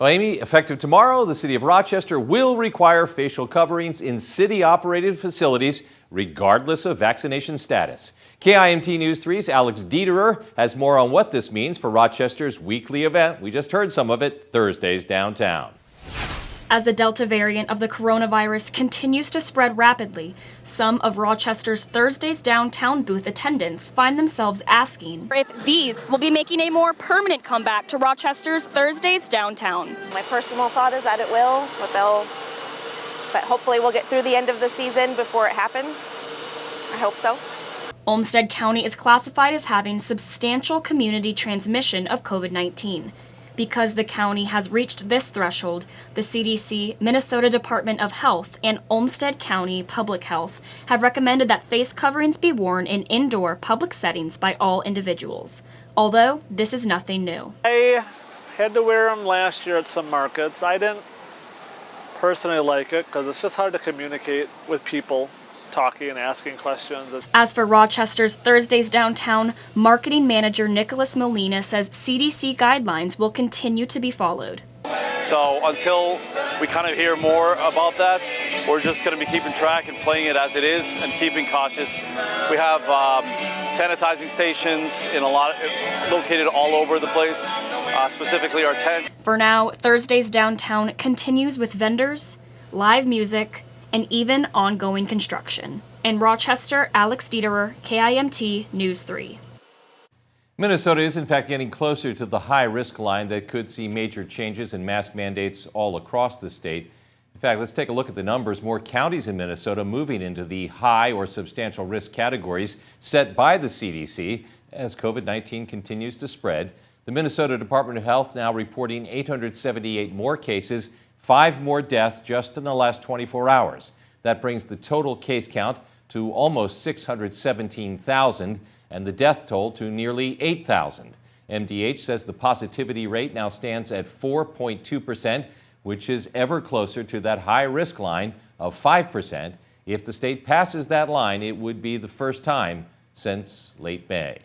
Well, Amy, effective tomorrow, the city of Rochester will require facial coverings in city-operated facilities regardless of vaccination status. KIMT News 3's Alex Dieterer has more on what this means for Rochester's weekly event. We just heard some of it, Thursdays downtown. As the Delta variant of the coronavirus continues to spread rapidly, some of Rochester's Thursdays Downtown booth attendants find themselves asking if these will be making a more permanent comeback to Rochester's Thursdays Downtown. My personal thought is that it will, but hopefully we'll get through the end of the season before it happens. I hope so. Olmsted County is classified as having substantial community transmission of COVID-19. Because the county has reached this threshold, the CDC, Minnesota Department of Health, and Olmsted County Public Health have recommended that face coverings be worn in indoor public settings by all individuals. Although this is nothing new. I had to wear them last year at some markets. I didn't personally like it because it's just hard to communicate with people talking and asking questions. As for Rochester's Thursdays Downtown, marketing manager Nicholas Molina says CDC guidelines will continue to be followed. So until we kind of hear more about that, we're just going to be keeping track and playing it as it is and keeping cautious. We have sanitizing stations located all over the place, specifically our tent. For now, Thursdays Downtown continues with vendors, live music, and even ongoing construction. In Rochester, Alex Dieterer, KIMT News 3. Minnesota is in fact getting closer to the high-risk line that could see major changes in mask mandates all across the state. In fact, let's take a look at the numbers. More counties in Minnesota moving into the high or substantial risk categories set by the CDC as COVID-19 continues to spread. The Minnesota Department of Health now reporting 878 more cases, 5 more deaths just in the last 24 hours. That brings the total case count to almost 617,000 and the death toll to nearly 8,000. MDH says the positivity rate now stands at 4.2%, which is ever closer to that high-risk line of 5%. If the state passes that line, it would be the first time since late May.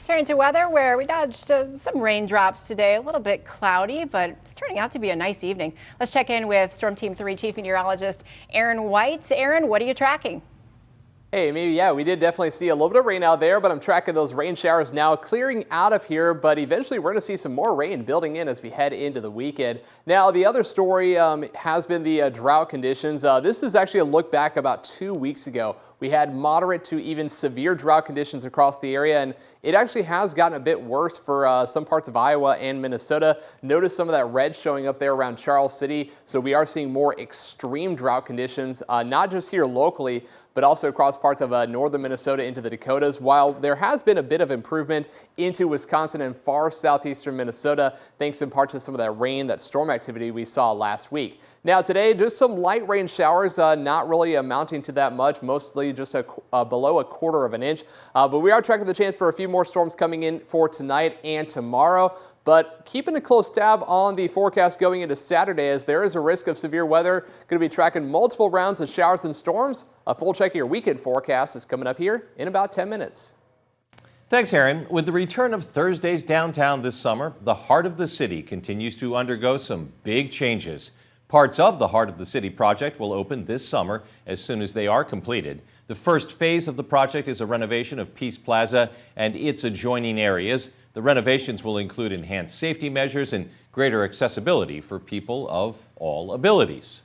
Turning to weather, where we dodged some raindrops today. A little bit cloudy, but it's turning out to be a nice evening. Let's check in with Storm Team 3 Chief Meteorologist Aaron White. Aaron, what are you tracking? Hey, maybe, yeah, we did definitely see a little bit of rain out there, but I'm tracking those rain showers now clearing out of here, but eventually we're going to see some more rain building in as we head into the weekend. Now, the other story has been the drought conditions. This is actually a look back about 2 weeks ago. We had moderate to even severe drought conditions across the area, and it actually has gotten a bit worse for some parts of Iowa and Minnesota. Notice some of that red showing up there around Charles City. So we are seeing more extreme drought conditions, not just here locally, but also across parts of northern Minnesota into the Dakotas. While there has been a bit of improvement into Wisconsin and far southeastern Minnesota, thanks in part to some of that rain, that storm activity we saw last week. Now today, just some light rain showers, not really amounting to that much, mostly just below 1/4 of an inch. But we are tracking the chance for a few more storms coming in for tonight and tomorrow. But keeping a close tab on the forecast going into Saturday, as there is a risk of severe weather. Going to be tracking multiple rounds of showers and storms. A full check of your weekend forecast is coming up here in about 10 minutes. Thanks, Aaron. With the return of Thursdays Downtown this summer, the heart of the city continues to undergo some big changes. Parts of the Heart of the City project will open this summer as soon as they are completed. The first phase of the project is a renovation of Peace Plaza and its adjoining areas. The renovations will include enhanced safety measures and greater accessibility for people of all abilities.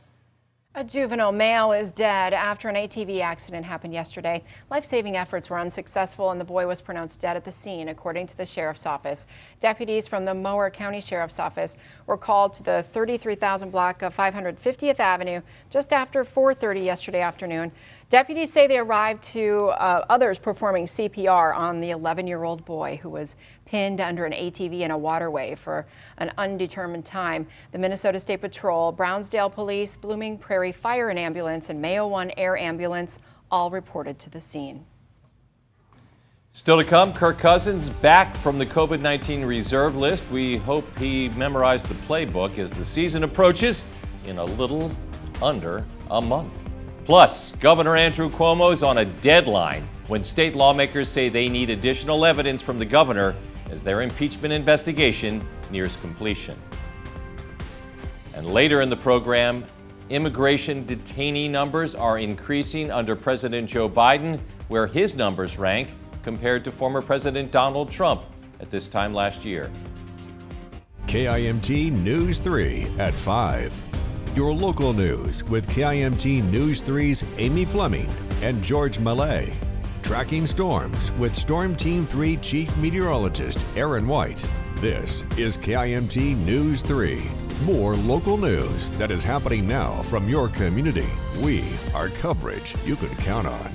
A juvenile male is dead after an ATV accident happened yesterday. Life-saving efforts were unsuccessful and the boy was pronounced dead at the scene, according to the sheriff's office. Deputies from the Mower County Sheriff's Office were called to the 33,000 block of 550th Avenue just after 4:30 yesterday afternoon. Deputies say they arrived to others performing CPR on the 11-year-old boy who was pinned under an ATV in a waterway for an undetermined time. The Minnesota State Patrol, Brownsdale Police, Blooming Prairie Fire and Ambulance, and Mayo 1 Air Ambulance all reported to the scene. Still to come, Kirk Cousins back from the COVID-19 reserve list. We hope he memorized the playbook as the season approaches in a little under a month. Plus, Governor Andrew Cuomo is on a deadline when state lawmakers say they need additional evidence from the governor as their impeachment investigation nears completion. And later in the program, immigration detainee numbers are increasing under President Joe Biden, where his numbers rank compared to former President Donald Trump at this time last year. KIMT News 3 at 5. Your local news with KIMT News 3's Amy Fleming and George Mallet. Tracking storms with Storm Team 3 Chief Meteorologist Aaron White. This is KIMT News 3. More local news that is happening now from your community. We are coverage you can count on.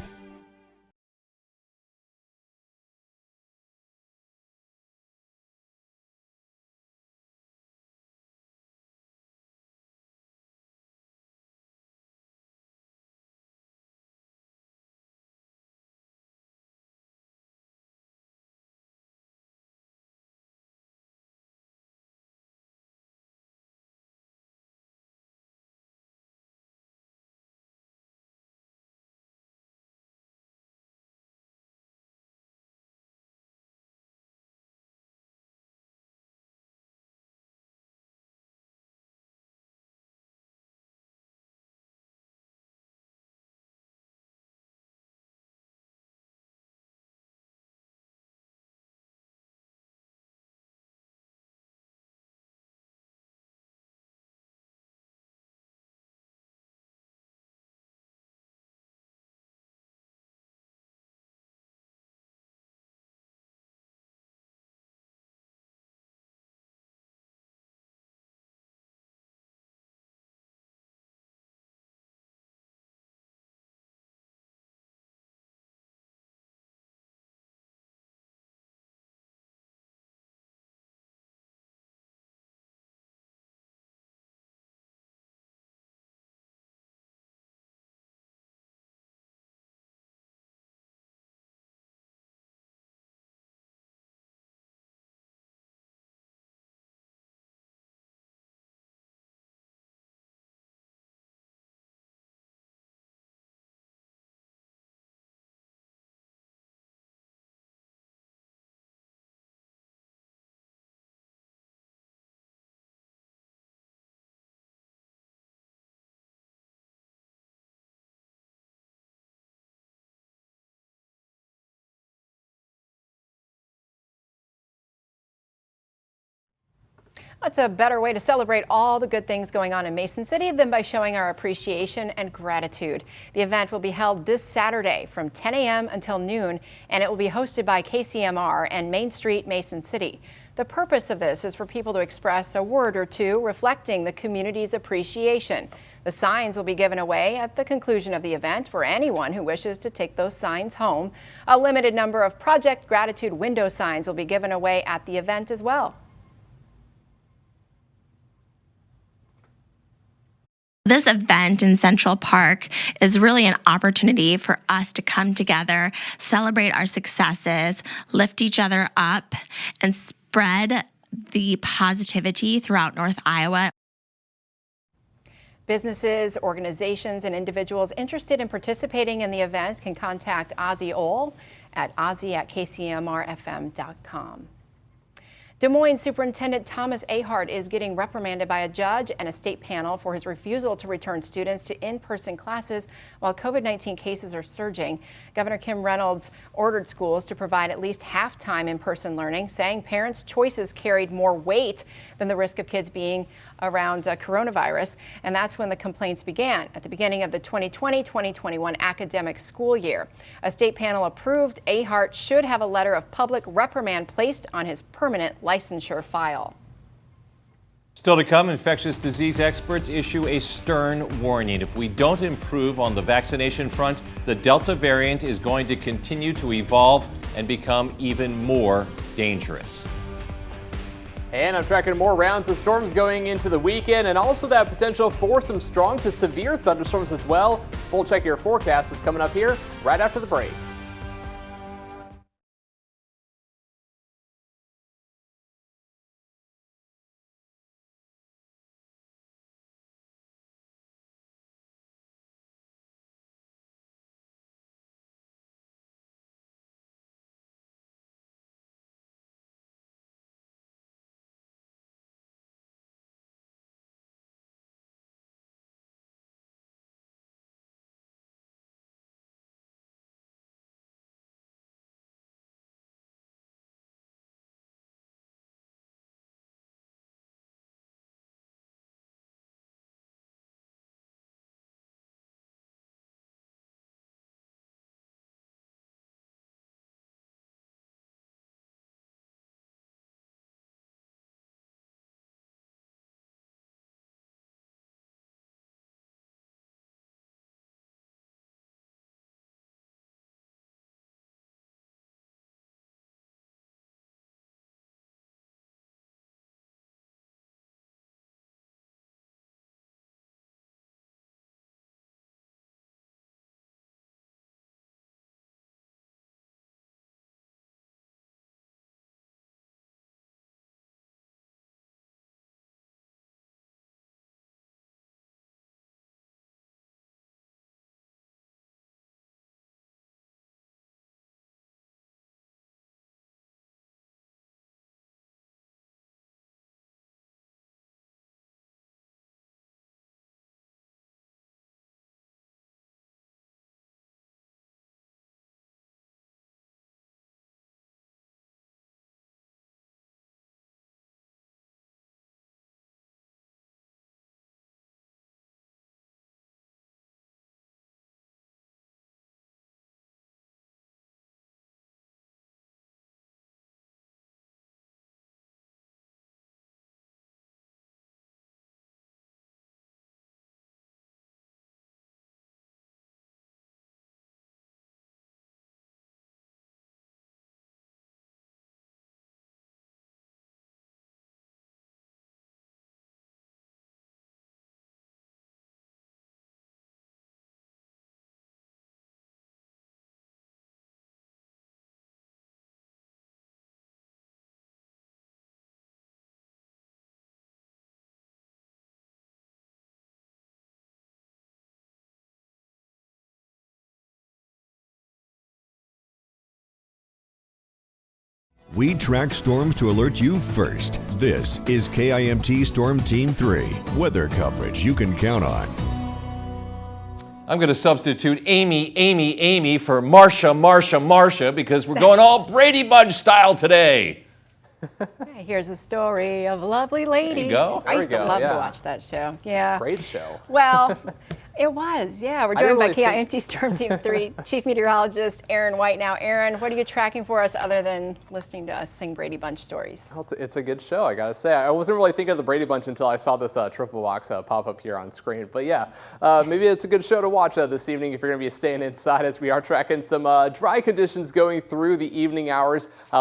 What's a better way to celebrate all the good things going on in Mason City than by showing our appreciation and gratitude? The event will be held this Saturday from 10 a.m. until noon, and it will be hosted by KCMR and Main Street Mason City. The purpose of this is for people to express a word or two reflecting the community's appreciation. The signs will be given away at the conclusion of the event for anyone who wishes to take those signs home. A limited number of Project Gratitude window signs will be given away at the event as well. This event in Central Park is really an opportunity for us to come together, celebrate our successes, lift each other up, and spread the positivity throughout North Iowa. Businesses, organizations, and individuals interested in participating in the event can contact Ozzie Ohl at ozzie@kcmrfm.com. Des Moines Superintendent Thomas Ahart is getting reprimanded by a judge and a state panel for his refusal to return students to in-person classes while COVID-19 cases are surging. Governor Kim Reynolds ordered schools to provide at least half-time in-person learning, saying parents' choices carried more weight than the risk of kids being around coronavirus. And that's when the complaints began, at the beginning of the 2020-2021 academic school year. A state panel approved Ahart should have a letter of public reprimand placed on his permanent licensure file. Still to come, infectious disease experts issue a stern warning. If we don't improve on the vaccination front, the Delta variant is going to continue to evolve and become even more dangerous. And I'm tracking more rounds of storms going into the weekend, and also that potential for some strong to severe thunderstorms as well. Full check your forecast is coming up here right after the break. We track storms to alert you first. This is KIMT Storm Team 3, weather coverage you can count on. I'm going to substitute Amy for Marsha because we're going all Brady Bunch style today. Hey, here's a story of a lovely lady. There you go. I used to There we go, love to yeah. watch that show. Yeah. Great show. Well, it was. Yeah, we're I didn't joined by really KIMT Storm Team 3 Chief Meteorologist Aaron White. Now, Aaron, what are you tracking for us other than listening to us sing Brady Bunch stories? Well, it's a good show, I gotta say. I wasn't really thinking of the Brady Bunch until I saw this triple box pop up here on screen. But yeah, maybe it's a good show to watch this evening if you're gonna be staying inside, as we are tracking some dry conditions going through the evening hours.